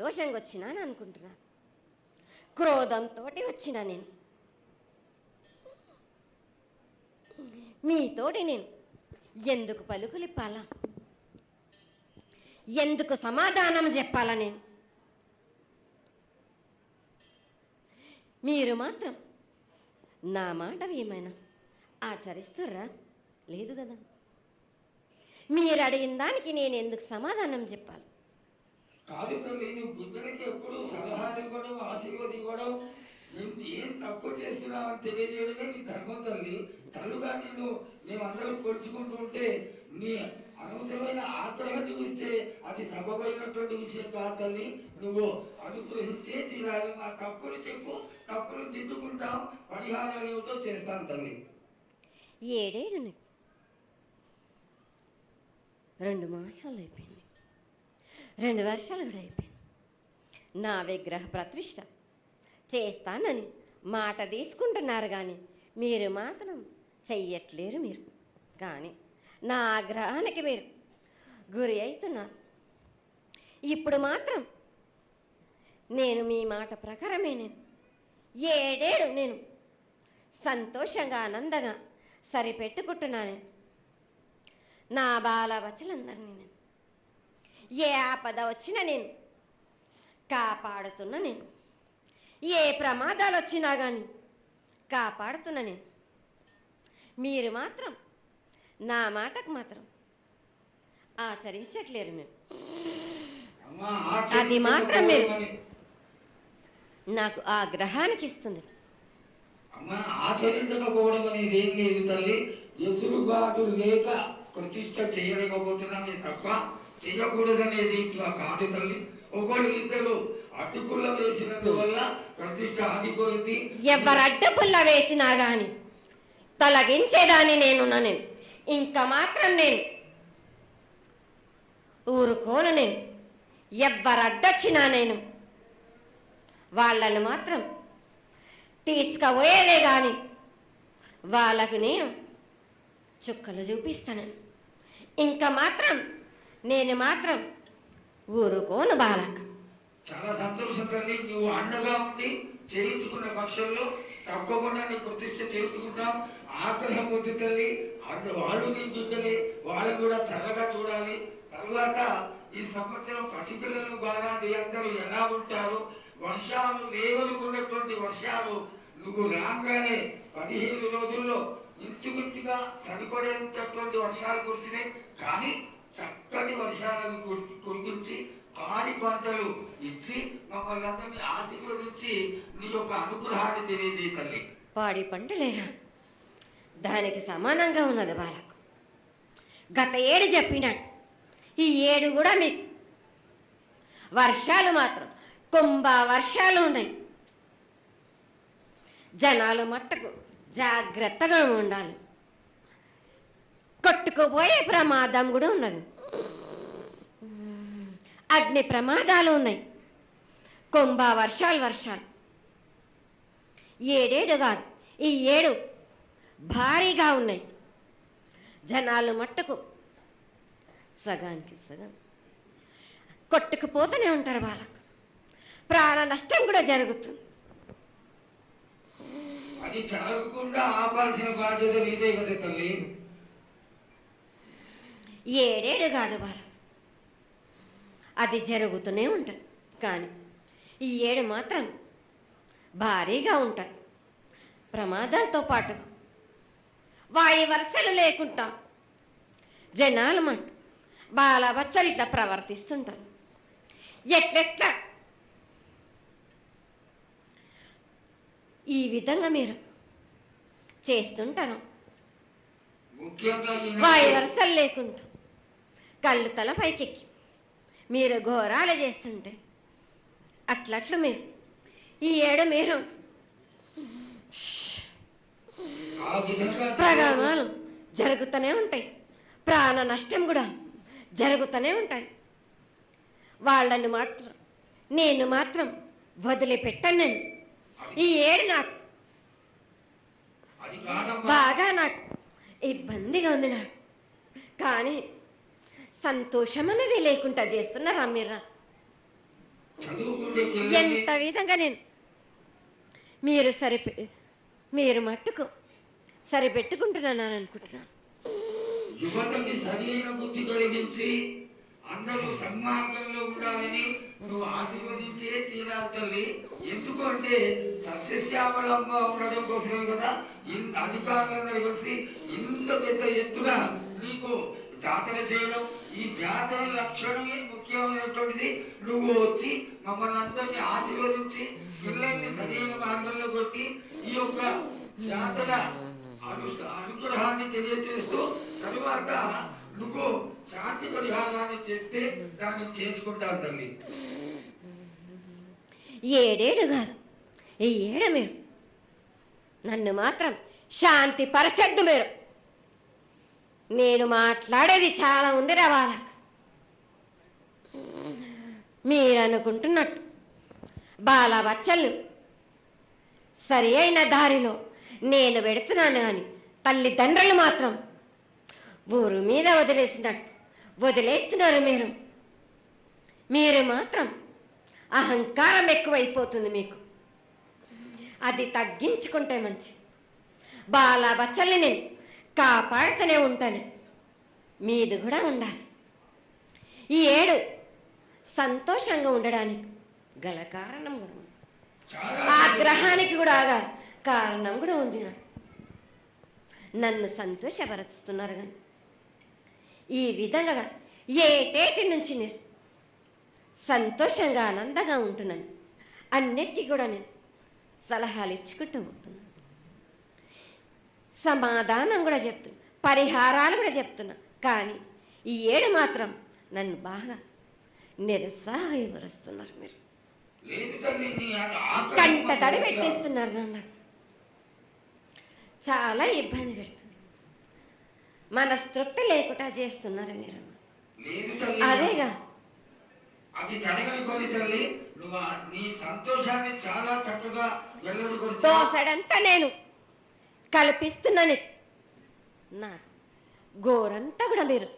సంతోషంగా వచ్చినా అని అనుకుంటున్నా. క్రోధంతో వచ్చినా నేను మీతోటి నేను ఎందుకు పలుకులిప్పాలా, ఎందుకు సమాధానం చెప్పాలా? నేను మీరు మాత్రం నా మాట ఏమైనా ఆచరిస్తుర్రా? లేదు కదా. మీరు అడిగిన దానికి నేను ఎందుకు సమాధానం చెప్పాలి? కాదు తల్లి, నువ్వు బుద్ధునికి ఎప్పుడు సలహాలు ఇవ్వడం, ఆశీర్వాదం ఇవ్వడం, నువ్వు ఏం తక్కువ చేస్తున్నావని తెలియజేయడమే నీ ధర్మం తల్లి. తల్లుగా మేమందరం కొలుచుకుంటూ ఉంటే నీ అనవసరమైన ఆగ్రహం చూపిస్తే అది సబబైనటువంటి విషయం కాదు తల్లి. నువ్వు అనుగ్రహించే తీరాలి. మా తప్పులు చెప్పు, తప్పులు దిద్దుకుంటాం, పరిహారాలు ఏమిటో చేస్తాను తల్లి. 7 ఏళ్ళు 2 మాసాలు అయిపోయింది, 2 వర్షాలు కూడా అయిపోయింది. నా విగ్రహ ప్రతిష్ఠ చేస్తానని మాట తీసుకుంటున్నారు కానీ మీరు మాత్రం చెయ్యట్లేరు. మీరు కానీ నా ఆగ్రహానికి మీరు గురి అవుతున్నారు. ఇప్పుడు మాత్రం నేను మీ మాట ప్రకారమే నేను 7 ఏళ్ళు నేను సంతోషంగా ఆనందంగా సరిపెట్టుకుంటున్నాను. నా బాలవచలందరినీ నేను ఏ ఆపద వచ్చినా నేను కాపాడుతున్నా. నేను ఏ ప్రమాదాలు వచ్చినా కానీ కాపాడుతున్నా. నేను మీరు మాత్రం నా మాటకు మాత్రం ఆచరించట్లేరు. మీరు అది మాత్రం మీరు నాకు ఆ గ్రహానికి ఇస్తుంది. అమ్మా, ఆచరించకపోవడం అనేది ఏం లేదు తల్లి. ఎసురుబాటు లేక ప్రతిష్ట చేయలేకపోతున్నామే తప్ప చేయకూడదనేది ఇట్లా కాదు తల్లి. ఒకళ్ళు ఇద్దరు అడ్డుపుల్ల వేసినందువల్ల ప్రతిష్ట ఆగిపోయింది. ఎవరు అడ్డుపుల్ల వేసినా గాని తొలగించేదాన్ని నేను ఇంకా మాత్రం నేను ఊరుకోను. నేను ఎవరు అడ్డొచ్చినా నేను వాళ్ళను మాత్రం తీసుకుపోయేదే కానీ వాళ్ళకు నేను చుక్కలు చూపిస్తాను. ఇంకా మాత్రం నేను మాత్రం ఊరుకోను బాలక. చాలా సంతోషం తల్లి. నువ్వు అండగా ఉండి చేయించుకున్న పక్షంలో తప్పకుండా నీ ప్రతిష్ట చేయించుకుంటాం. ఆగ్రహం వద్దు తల్లి. వాళ్ళు నీ బిడ్డలే, వాళ్ళని కూడా చల్లగా చూడాలి. తర్వాత ఈ సంవత్సరం పసిపిల్లలు బాగా అందరూ ఎలా ఉంటారు, వర్షాలు లేవనుకున్నటువంటి వర్షాలు నువ్వు రాగానే 15 రోజుల్లో ఇంచుమించుగా సరిపడేటటువంటి వర్షాలు కురిసినాయి. కానీ చక్కటి వర్షాలను కురిపించి పాడి పంటలు ఇచ్చి మమ్మల్ని అందరినీ ఆశీర్వదించి నీ యొక్క అనుగ్రహాన్ని తెలియజేయ తల్లి. పాడి పంటలేగా దానికి సమానంగా ఉన్నది బాలకు. గత 7 చెప్పినట్టు ఈ 7 కూడా మీకు వర్షాలు మాత్రం కుంభ వర్షాలు ఉన్నాయి. జనాలు మట్టుకు జాగ్రత్తగా ఉండాలి. కొట్టుకుపోయే ప్రమాదం కూడా ఉన్నది. అగ్ని ప్రమాదాలు ఉన్నాయి. కుంభ వర్షాలు 7 కాదు, ఈ 7 భారీగా ఉన్నాయి. జనాలు మట్టుకు సగానికి సగం కొట్టుకుపోతూనే ఉంటారు. వాళ్ళకు ప్రాణ నష్టం కూడా జరుగుతుంది. అది జరగకుండా ఆపాల్సిన బాధ్యత నీదే కదా తల్లి. 7 కాదు వాళ్ళ, అది జరుగుతూనే ఉంటుంది. కానీ ఈ 7 మాత్రం భారీగా ఉంటాయి. ప్రమాదాలతో పాటు వాయు వరుసలు లేకుండా జనాలు మాట బాలబచ్చలు ఇట్లా ప్రవర్తిస్తుంటారు. ఎట్లెట్లా ఈ విధంగా మీరు చేస్తుంటారు. వాయు వరుసలు లేకుండా కళ్ళు తల పైకెక్కి మీరు ఘోరాలు చేస్తుంటే అట్లట్లు మీరు ఈ 7 మీరు ప్రమాదాలు జరుగుతూనే ఉంటాయి. ప్రాణ నష్టం కూడా జరుగుతూనే ఉంటాయి. వాళ్ళని మాత్రం నేను మాత్రం వదిలిపెట్టాను. నేను ఈ 7 నాకు బాగా నాకు ఇబ్బందిగా ఉంది. నాకు కానీ సంతోషం అనేది లేకుండా చేస్తున్నారా మీరు? చదువుకుండే పిల్లల్ని ఎంత విధంగా నేను మీరు మీరు మట్టుకు సరిపెట్టుకుంటున్నాను అనుకుంటున్నాను. యువతకి సరైన బుద్ధి కలిగించి అందరూ సన్మార్గంలో ఉండాలని నువ్వు ఆశీర్వదించే తీరాలి తల్లి. ఎందుకు అంటే సస్యశ్యామలంగా ఉండడం కోసమే కదా అధికారులందరూ కలిసి ఇంత పెద్ద ఎత్తున నీకు జాతర చేయడం. ఈ జాతర లక్షణమే ముఖ్యమైనటువంటిది. నువ్వు వచ్చి మమ్మల్ని అందరినీ ఆశీర్వదించి పిల్లల్ని సరైన మార్గంలో కొట్టి ఈ యొక్క జాతర అనుగ్రహాన్ని తెలియజేస్తూ తరువాత నువ్వు శాంతి పరిహారాన్ని చేస్తే దాన్ని చేసుకుంటావు తల్లి. ఏడేడు కాదు, ఈ ఏడ మీరు నన్ను మాత్రం శాంతి పరచద్దు. నేను మాట్లాడేది చాలా ఉంది వాళ్ళకి. మీరు అనుకుంటున్నట్టు బాలబచ్చలు సరి అయిన దారిలో నేను పెడుతున్నాను కానీ తల్లిదండ్రులు మాత్రం ఊరు మీద వదిలేస్తున్నారు. మీరు మాత్రం అహంకారం ఎక్కువైపోతుంది మీకు. అది తగ్గించుకుంటే మంచి. బాలబచ్చల్ని నేను కాపాడుతూనే ఉంటాను. మీది కూడా ఉండాలి. ఈ ఏడు సంతోషంగా ఉండడానికి గల కారణం కూడా ఉంది. ఆ గ్రహానికి కూడా కారణం కూడా ఉంది. నన్ను సంతోషపరుస్తున్నారు కానీ ఈ విధంగా ఏటేటి నుంచి నేను సంతోషంగా ఆనందంగా ఉంటున్నాను. అన్నిటికీ కూడా నేను సలహాలు ఇచ్చుకుంటూ పోతున్నాను. సమాధానం కూడా చెప్తున్నా, పరిహారాలు కూడా చెప్తున్నా. కానీ ఈ ఏడు మాత్రం నన్ను బాగా నిరుత్సాహపరుస్తున్నారు. మీరు కంట తడి పెట్టేస్తున్నారు. నన్ను చాలా ఇబ్బంది పెడుతున్నారు. మనస్తృప్తి లేకుండా చేస్తున్నారు మీరు. అదేగా అది జరగని పని తల్లి. నువ్వు నీ సంతోషాన్ని చాలా చక్కగా దోసడంతా నేను కల్పిస్తున్నాను. నా గోరంతా కూడా మీరు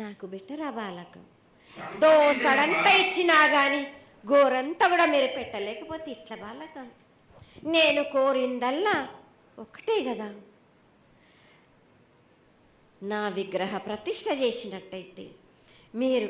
నాకు బెట్టరా బాలక. దోసడంతా ఇచ్చినా కానీ గోరంతా కూడా మీరు పెట్టలేకపోతే ఇట్లా బాలక. నేను కోరిందల్లా ఒకటే కదా, నా విగ్రహ ప్రతిష్ఠ చేసినట్టయితే మీరు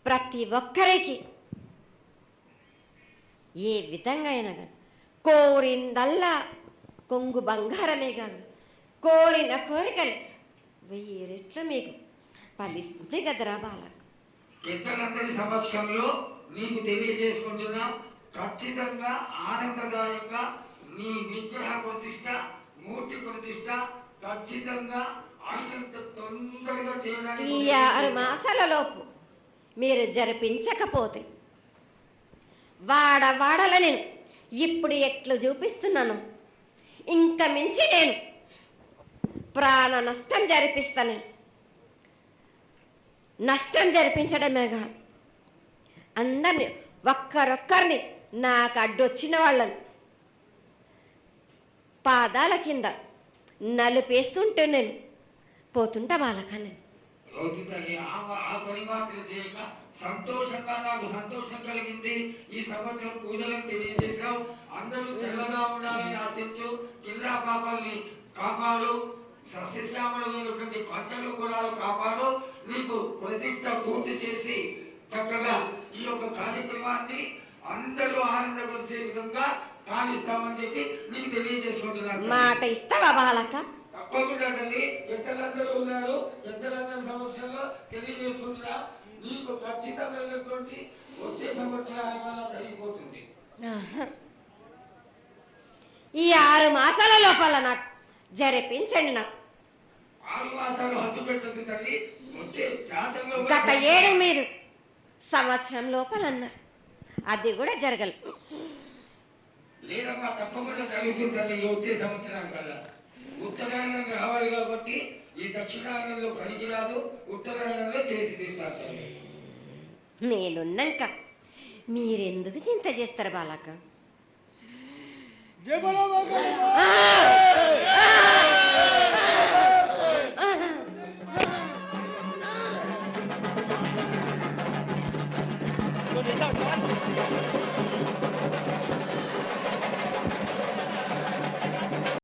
ప్రతి ఒక్కరికి ఏ విధంగా అయినా కానీ కోరిందల్లా కొంగు బంగారమే కాదు, కోరిన కోరికలు 1000 రెట్లు మీకు ఫలిస్తుంది కదరా బాలక. పెద్దలందరి సమక్షంలో నీకు తెలియజేసుకుంటున్నా, ఖచ్చితంగా ఆనందదాయంగా నీ విగ్రహ ప్రతిష్ఠ, మూర్తి ప్రతిష్ఠ ఖచ్చితంగా అయినంత తొందరగా చేయడానికి. ఈ 6 మాసాల లోపు మీరు జరిపించకపోతే వాడవాడల నేను ఇప్పుడు ఎట్లు చూపిస్తున్నాను ఇంకా మించి నేను ప్రాణ నష్టం జరిపిస్తాను. నష్టం జరిపించడమేగా అందరినీ ఒక్కరొక్కరిని నాకు అడ్డొచ్చిన వాళ్ళని పాదాల కింద నలిపేస్తుంటే నేను పోతుంటా వాళ్ళకని. ఆ పని మాత్రం చేయక సంతోషంగా నాకు సంతోషం కలిగింది. ఈ సంవత్సరం పూజలను తెలియజేశావు. అందరూ చల్లగా ఉండాలని ఆశించు. కిల్లా పాపాలని కాపాడు. సస్యశ్యామలమైనటువంటి పంటలు కులాలు కాపాడు. నీకు ప్రతిష్ట పూర్తి చేసి చక్కగా ఈ యొక్క కార్యక్రమాన్ని అందరూ ఆనందపరిచే విధంగా కానిస్తామని చెప్పి నీకు తెలియజేసుకుంటున్నాను. మాట ఇస్తావా బాలక? తప్పకుండా తల్లి. పెద్దలందరూ ఉన్నారు, పెద్దలందరి సమక్షంలో తెలియజేసుకుంటున్నా. నీకు ఖచ్చితమైనటువంటి వచ్చే సంవత్సరాల వల్ల జరిగిపోతుంది. ఈ 6 మాసాల లోపల నాకు జరిపించండి. నాకు 6 మాసాలు హద్దు పెట్టదు తల్లి. వచ్చే జాతరలో గత ఏడు మీరు సంవత్సరం లోపల అన్నారు, అది కూడా జరగలేదు. లేదమ్మా, తప్పకుండా జరుగుతుంది తల్లి. వచ్చే సంవత్సరాల కల్లా ఉత్తరాయణం రావాలి కాబట్టి ఈ దక్షిణాయనంలో పనికి రాదు, ఉత్తరాయణంలో చేసి తీరుతారు తల్లి. నేనున్నాక మీరెందుకు చింత చేస్తారు బాలక? చాలు